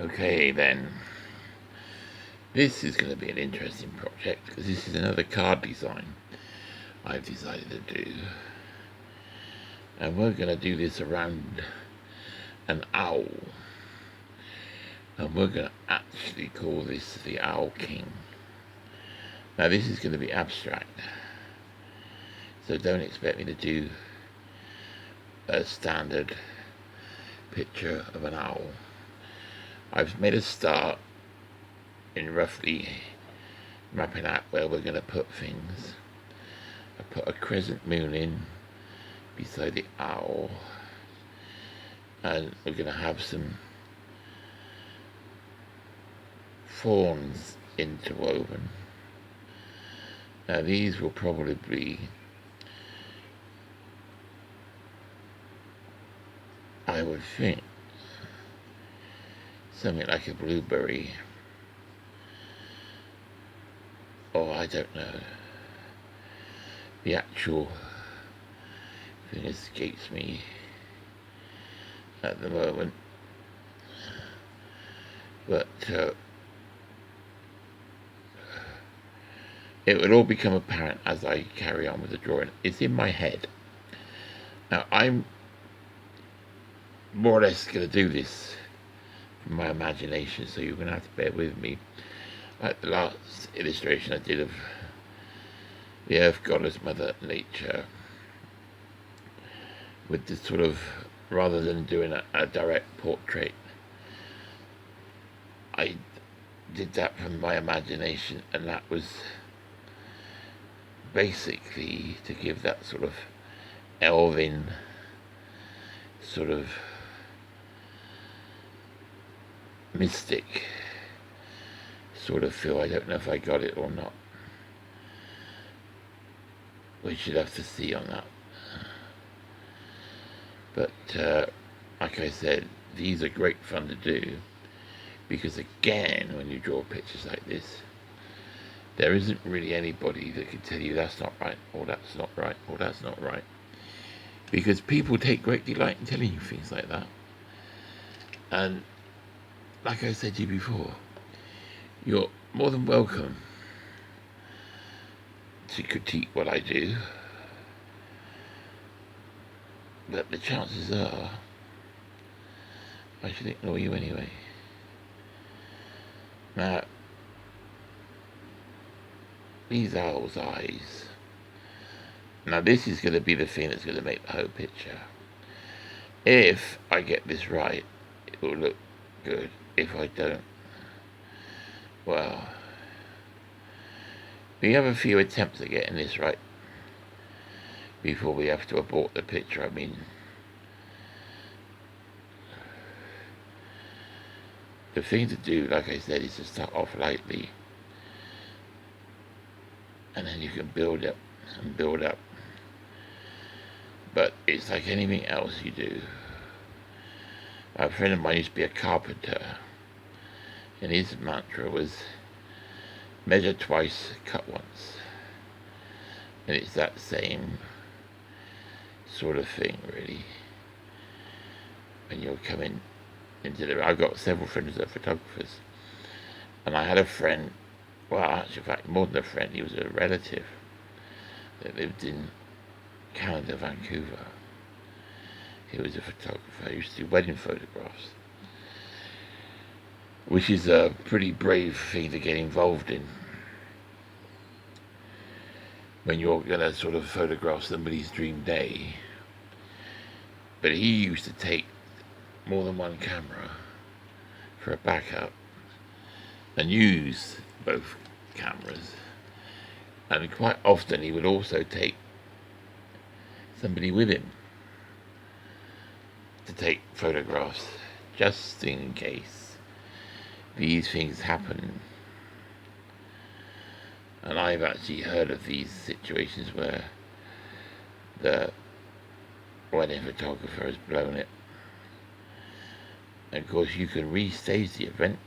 Okay then, this is going to be an interesting project because this is another card design I've decided to do, and we're going to do this around an owl, and we're going to actually call this the Owl King. Now this is going to be abstract, so don't expect me to do a standard picture of an owl. I've made a start in roughly mapping out where we're going to put things. I put a crescent moon in beside the owl, and we're going to have some fawns interwoven. Now these will probably be, I would think, something like a blueberry, or I don't know. The actual thing escapes me at the moment, but it will all become apparent as I carry on with the drawing. It's in my head. Now I'm more or less going to do this from my imagination, so you're going to have to bear with me. Like the last illustration I did of the Earth Goddess Mother Nature, with this sort of, rather than doing a direct portrait, I did that from my imagination, and that was basically to give that sort of elven sort of mystic sort of feel. I don't know if I got it or not. We should have to see on that. But like I said, these are great fun to do, because again, when you draw pictures like this, there isn't really anybody that can tell you that's not right, or that's not right, or that's not right, because people take great delight in telling you things like that. And like I said to you before, you're more than welcome to critique what I do, but the chances are I should ignore you anyway. Now, these owl's eyes. Now this is going to be the thing that's going to make the whole picture. If I get this right, it will look good. If I don't, well, we have a few attempts at getting this right before we have to abort the picture. I mean, the thing to do, like I said, is to start off lightly, and then you can build up and build up. But it's like anything else you do. A friend of mine used to be a carpenter, and his mantra was measure twice, cut once. And it's that same sort of thing, really. When you're coming into the... I've got several friends that are photographers, and I had a friend, well, actually, in fact, more than a friend, he was a relative that lived in Canada, Vancouver. He was a photographer. He used to do wedding photographs, which is a pretty brave thing to get involved in when you're going to sort of photograph somebody's dream day. But he used to take more than one camera for a backup and use both cameras. And quite often he would also take somebody with him to take photographs, just in case these things happen. And I've actually heard of these situations where the wedding photographer has blown it. And of course you can restage the event,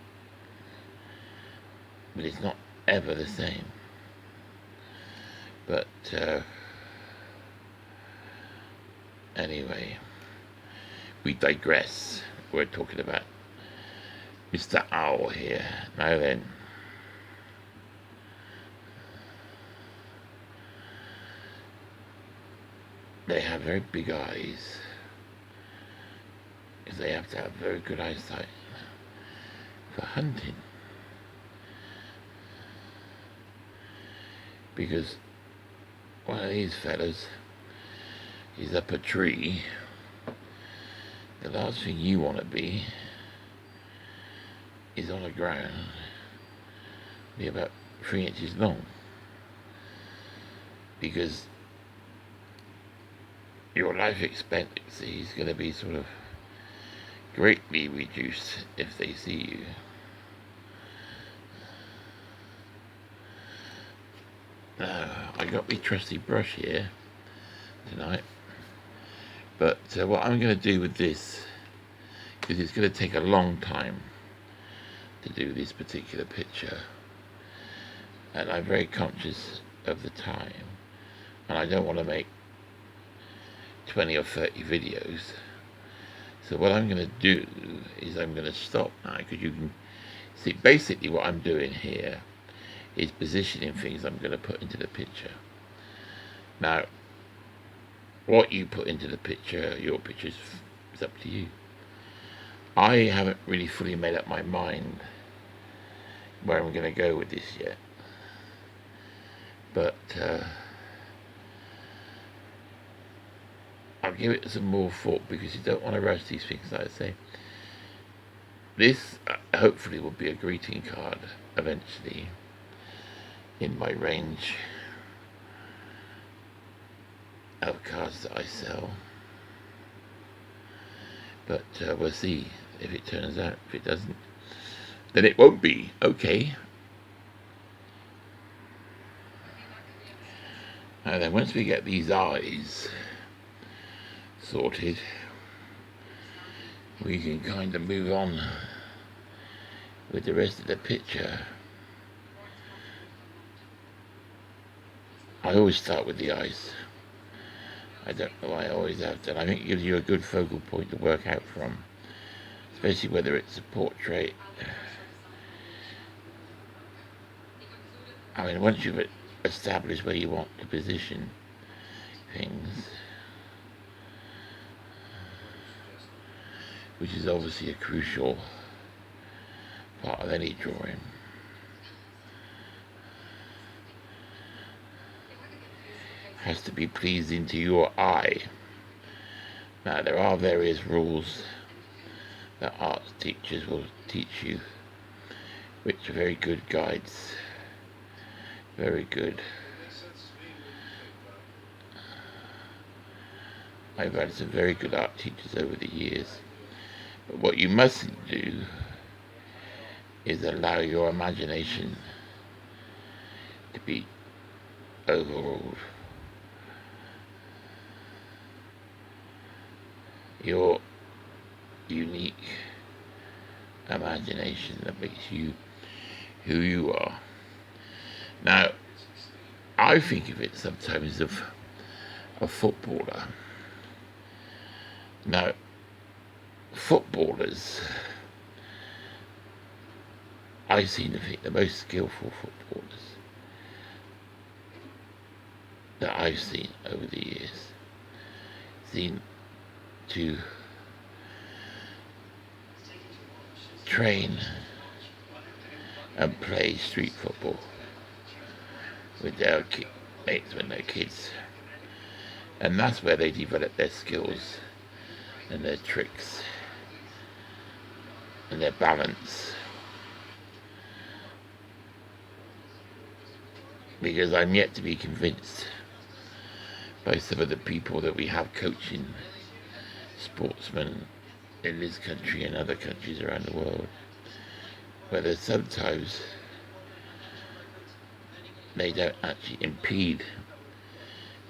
but it's not ever the same. But anyway, we digress. We're talking about Mr. Owl here. Now then. They have very big eyes, because they have to have very good eyesight for hunting. Because one of these fellas is up a tree. The last thing you want to be is on the ground, be about 3 inches long, because your life expectancy is going to be sort of greatly reduced if they see you. Now, I got my trusty brush here tonight, but what I'm going to do with this, because it's going to take a long time to do this particular picture, and I'm very conscious of the time, and I don't want to make 20 or 30 videos. So what I'm going to do is I'm going to stop now, because you can see basically what I'm doing here is positioning things I'm going to put into the picture. Now, what you put into the picture, your picture, is up to you. I haven't really fully made up my mind where I'm going to go with this yet, but I'll give it some more thought, because you don't want to rush these things, like I say. This hopefully will be a greeting card eventually in my range of cards that I sell, but we'll see if it turns out. If it doesn't, then it won't be. Okay. Now then, once we get these eyes sorted, we can kind of move on with the rest of the picture. I always start with the eyes. I don't know why I always have to. I think it gives you a good focal point to work out from, especially whether it's a portrait. I mean, once you've established where you want to position things, which is obviously a crucial part of any drawing, has to be pleasing to your eye. Now, there are various rules that arts teachers will teach you, which are very good guides. Very good. I've had some very good art teachers over the years. But what you mustn't do is allow your imagination to be overruled. Your unique imagination that makes you who you are. Now, I think of it sometimes of a footballer. Now, footballers, I seem to think the most skillful footballers that I've seen over the years seem to train and play street football with their mates when they're kids, and that's where they develop their skills and their tricks and their balance. Because I'm yet to be convinced by some of the people that we have coaching sportsmen in this country and other countries around the world, whether sometimes they don't actually impede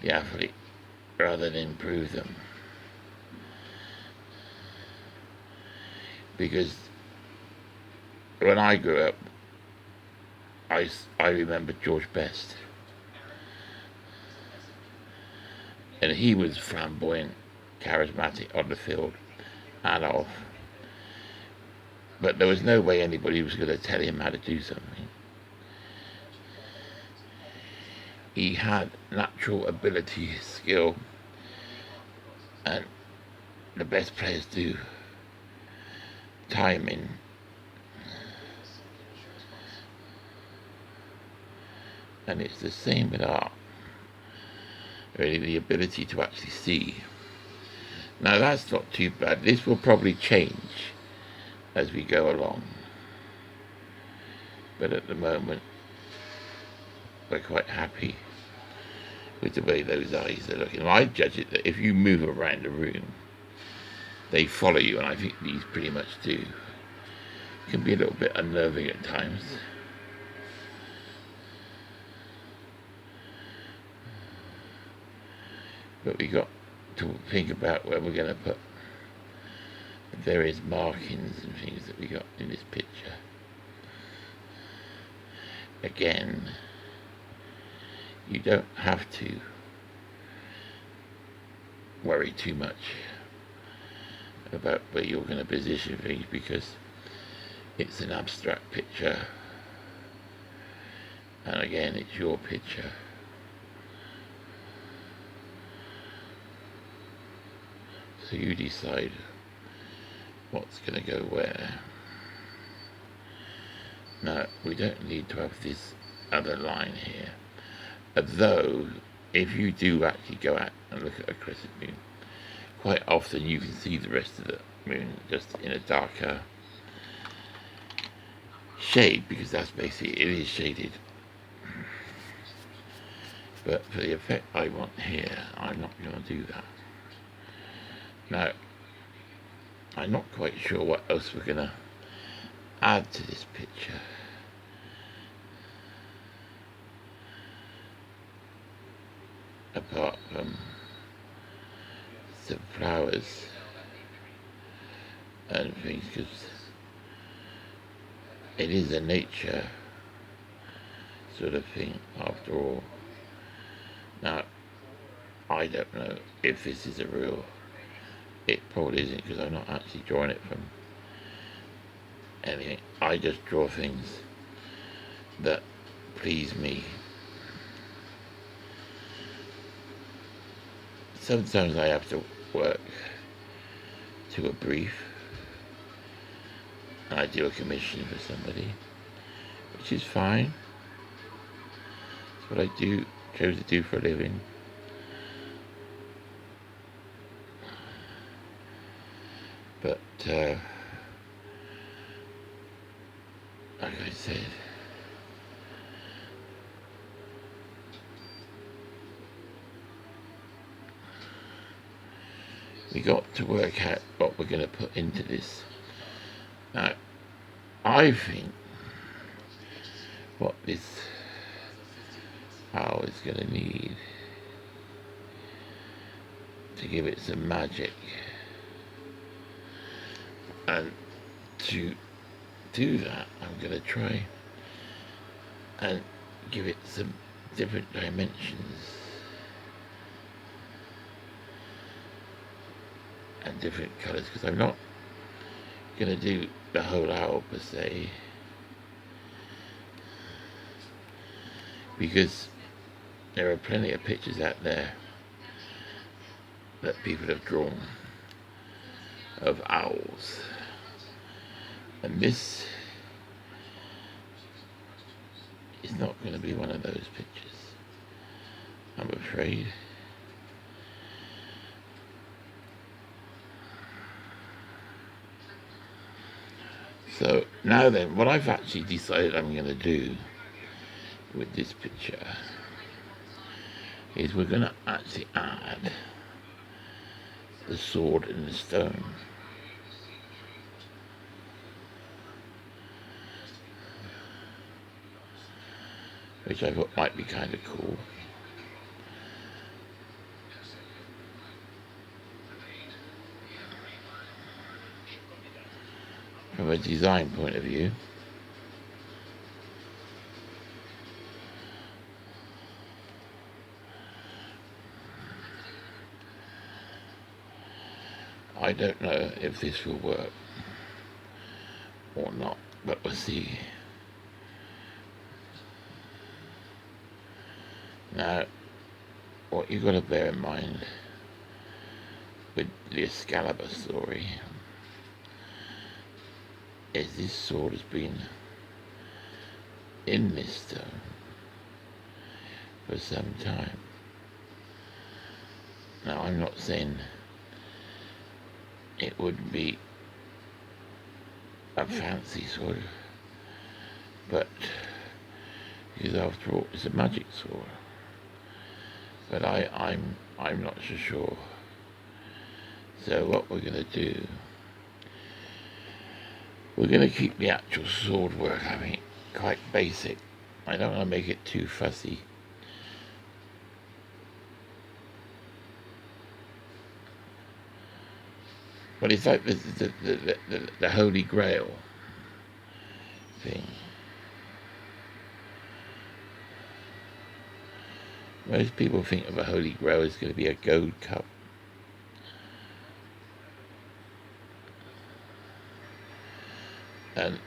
the athlete rather than improve them. Because when I grew up, I remember George Best, and he was flamboyant, charismatic on the field and off. But there was no way anybody was going to tell him how to do something. He had natural ability, skill, and the best players do. Timing. And it's the same with art. Really, the ability to actually see. Now that's not too bad. This will probably change as we go along. But at the moment, we're quite happy with the way those eyes are looking. I judge it that if you move around the room, they follow you, and I think these pretty much do. It can be a little bit unnerving at times. But we got to think about where we're going to put the various markings and things that we got in this picture. Again, you don't have to worry too much about where you're going to position things, because it's an abstract picture, and again, it's your picture. So you decide what's going to go where. Now, we don't need to have this other line here, although if you do actually go out and look at a crescent moon, quite often you can see the rest of the moon just in a darker shade, because that's basically, it is shaded. But for the effect I want here, I'm not going to do that. Now, I'm not quite sure what else we're going to add to this picture. Apart from some flowers and things, because it is a nature sort of thing after all. Now, I don't know if this is a real, it probably isn't, because I'm not actually drawing it from anything. I just draw things that please me. Sometimes I have to work to a brief, and I do a commission for somebody, which is fine. It's what I chose to do for a living. But like I said, we got to work out what we're going to put into this. Now, I think what this owl is going to need to give it some magic, and to do that, I'm going to try and give it some different dimensions and different colours, because I'm not going to do the whole owl per se, because there are plenty of pictures out there that people have drawn of owls, and this is not going to be one of those pictures, I'm afraid. So now then, what I've actually decided I'm going to do with this picture is we're going to actually add the sword and the stone. Which I thought might be kind of cool. From a design point of view. I don't know if this will work, or not, but we'll see. Now, what you've got to bear in mind with the Excalibur story is this sword has been in this stone for some time. Now, I'm not saying it would be a fancy sword, but because after all, it's a magic sword. But I'm not so sure. So what we're going to do, we're going to keep the actual sword work, I mean, quite basic. I don't want to make it too fussy. But it's like the Holy Grail thing. Most people think of a Holy Grail as going to be a gold cup. And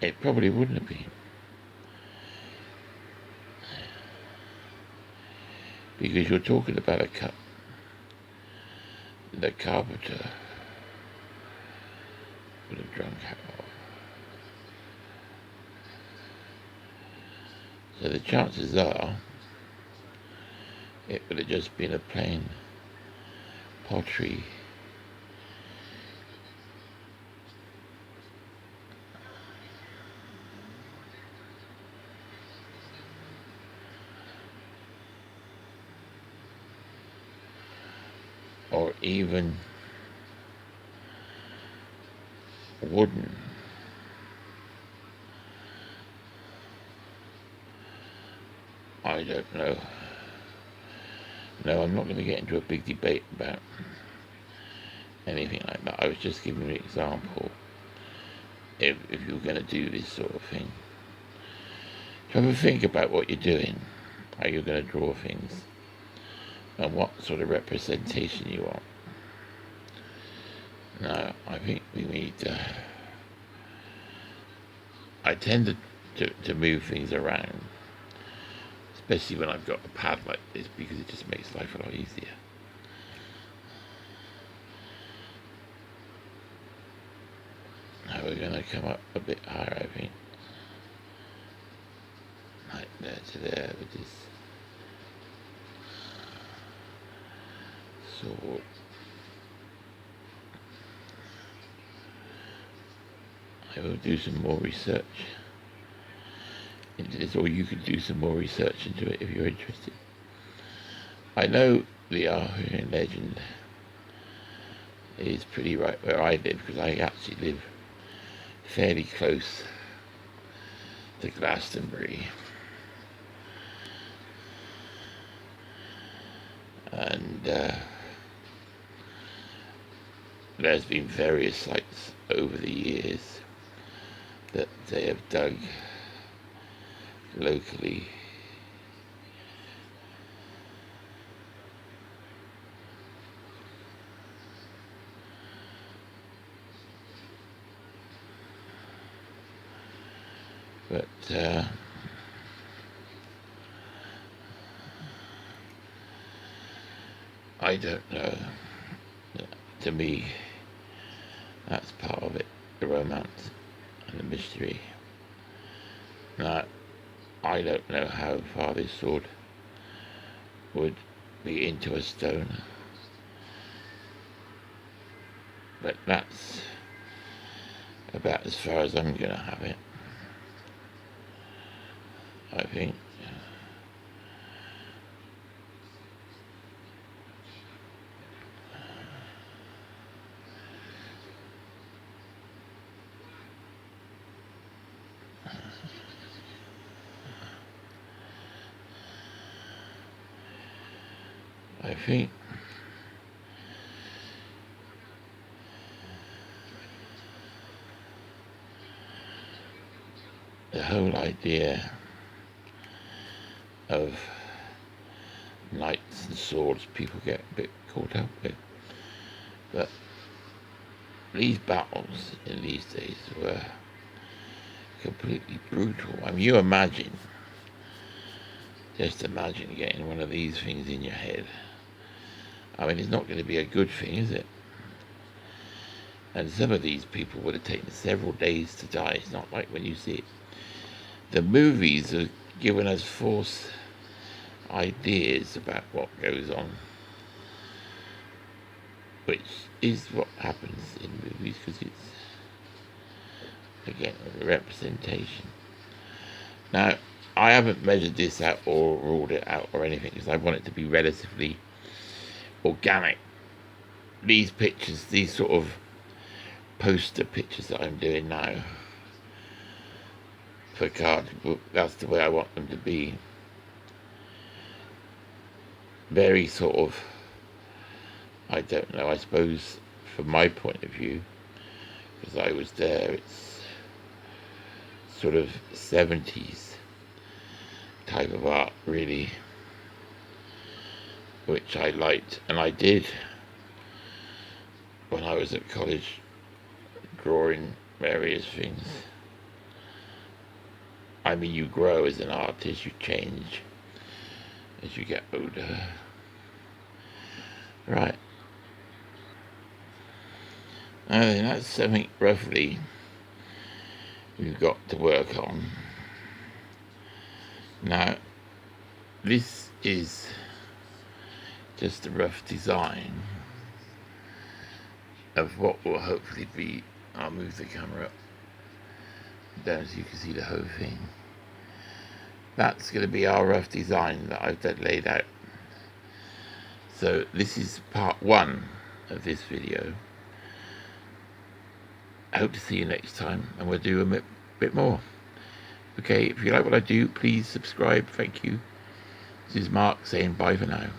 it probably wouldn't have been. Because you're talking about a cup the carpenter would have drunk out of. So the chances are it would have just been a plain pottery or even wooden. I don't know. No, I'm not going to get into a big debate about anything like that. I was just giving you an example. If you're going to do this sort of thing, have a think about what you're doing, how you're going to draw things, and what sort of representation you want. Now, I think we need I tend to move things around, especially when I've got a pad like this, because it just makes life a lot easier. Now we're going to come up a bit higher, I think. Like there to there with this sword. I will do some more research into this, or you could do some more research into it if you're interested. I know the Arthurian legend is pretty right where I live, because I actually live fairly close to Glastonbury. And there's been various sites over the years that they have dug locally. But I don't know. To me, that's part of it, the romance and the mystery. Now, I don't know how far this sword would be into a stone, but that's about as far as I'm going to have it, I think. I think the whole idea of knights and swords people get a bit caught up with, but these battles in these days were completely brutal. I mean, you imagine, just imagine getting one of these things in your head. I mean, it's not going to be a good thing, is it? And some of these people would have taken several days to die. It's not like when you see it. The movies have given us false ideas about what goes on, which is what happens in movies, because it's, again, a representation. Now, I haven't measured this out or ruled it out or anything, because I want it to be relatively organic. These pictures, these sort of poster pictures that I'm doing now for cards, that's the way I want them to be. Very sort of, I don't know, I suppose from my point of view, because I was there, it's sort of 70s type of art, really, which I liked, and I did when I was at college, drawing various things. I mean, you grow as an artist, you change as you get older. Right. I think that's something roughly we've got to work on. Now, this is just a rough design of what will hopefully be, I'll move the camera up down so you can see the whole thing. That's going to be our rough design that I've laid out. So this is part 1 of this video. I hope to see you next time, and we'll do a bit more. Okay, if you like what I do, please subscribe. Thank you. This is Mark saying bye for now.